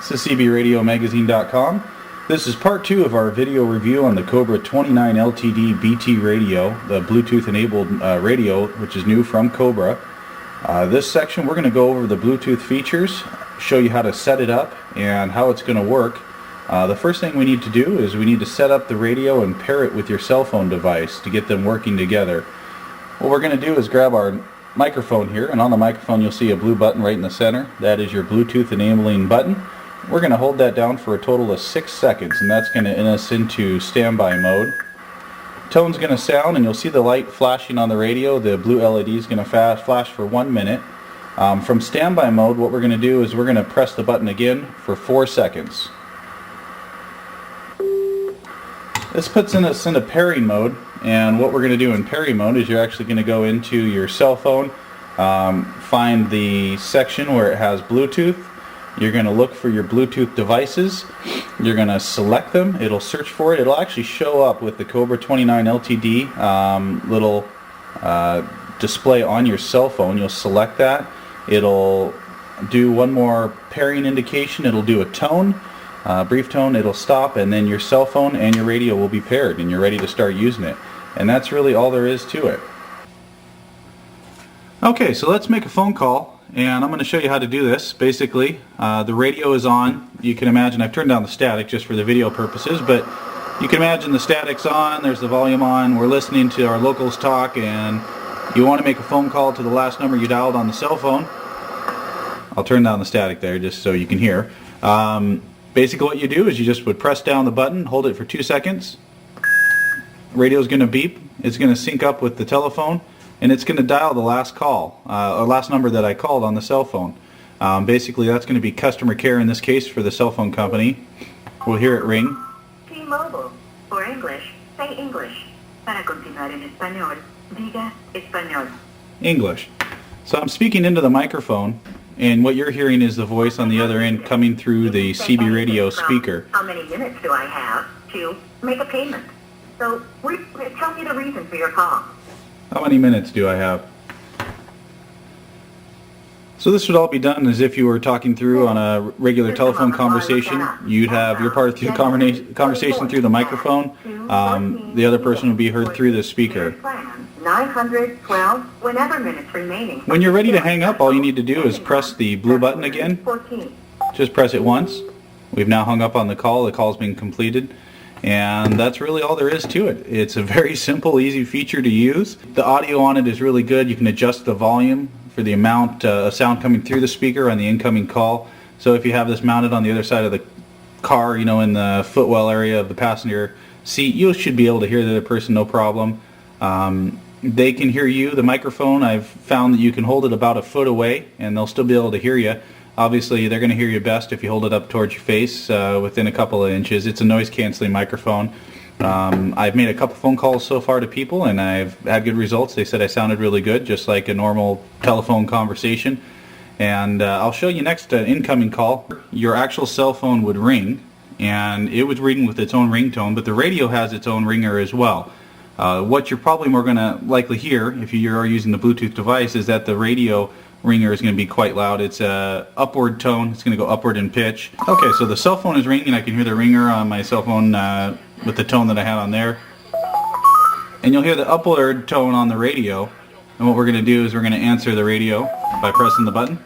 This is CBRadiomagazine.com. This is part 2 of our video review on the Cobra 29 LTD BT radio, the Bluetooth enabled radio, which is new from Cobra. This section we're going to go over the Bluetooth features, show you how to set it up and how it's going to work. The first thing we need to do is we need to set up the radio and pair it with your cell phone device to get them working together. What we're going to do is grab our microphone here, and on the microphone you'll see a blue button right in the center. That is your Bluetooth enabling button. We're going to hold that down for a total of 6 seconds, and that's going to enter us into standby mode. Tone's going to sound, and you'll see the light flashing on the radio. The blue LED is going to flash for 1 minute. From standby mode, what we're going to do is we're going to press the button again for 4 seconds. This puts us into pairing mode, and what we're going to do in pairing mode is you're actually going to go into your cell phone, find the section where it has Bluetooth. You're going to look for your Bluetooth devices. You're going to select them. It'll search for it. It'll actually show up with the Cobra 29 LTD little display on your cell phone. You'll select that. It'll do one more pairing indication. It'll do a tone, brief tone. It'll stop, and then your cell phone and your radio will be paired, and you're ready to start using it. And that's really all there is to it. Okay, so let's make a phone call. And I'm going to show you how to do this. Basically, the radio is on. You can imagine I've turned down the static just for the video purposes, but you can imagine the static's on, there's the volume on, we're listening to our locals talk, and you want to make a phone call to the last number you dialed on the cell phone. I'll turn down the static there just so you can hear. Basically what you do is you just would press down the button, hold it for 2 seconds. Radio's going to beep, it's going to sync up with the telephone, and it's going to dial the last call, or last number that I called on the cell phone. Basically, that's going to be customer care in this case for the cell phone company. We'll hear it ring. T-Mobile. For English, say English. Para continuar en español, diga español. English. So I'm speaking into the microphone, and what you're hearing is the voice on the other end coming through the CB radio speaker. How many minutes do I have to make a payment? So, tell me the reason for your call. How many minutes do I have? So this would all be done as if you were talking through on a regular telephone conversation. You'd have your part of the conversation through the microphone. The other person would be heard through the speaker. 912, whenever minutes remaining. When you're ready to hang up, all you need to do is press the blue button again. Just press it once. We've now hung up on the call. The call's been completed. And that's really all there is to it. It's a very simple, easy feature to use. The audio on it is really good. You can adjust the volume for the amount of sound coming through the speaker on the incoming call. So if you have this mounted on the other side of the car, you know, in the footwell area of the passenger seat, you should be able to hear the other person no problem. They can hear you. The microphone, I've found that you can hold it about a foot away and they'll still be able to hear you. Obviously, they're going to hear you best if you hold it up towards your face within a couple of inches. It's a noise-canceling microphone. I've made a couple phone calls so far to people, and I've had good results. They said I sounded really good, just like a normal telephone conversation. And I'll show you next an incoming call. Your actual cell phone would ring, and it would ring with its own ringtone, but the radio has its own ringer as well. What you're probably more going to likely hear, if you are using the Bluetooth device, is that the radio ringer is going to be quite loud. It's a upward tone. It's going to go upward in pitch. Okay, so the cell phone is ringing. I can hear the ringer on my cell phone with the tone that I had on there. And you'll hear the upward tone on the radio. And what we're going to do is we're going to answer the radio by pressing the button.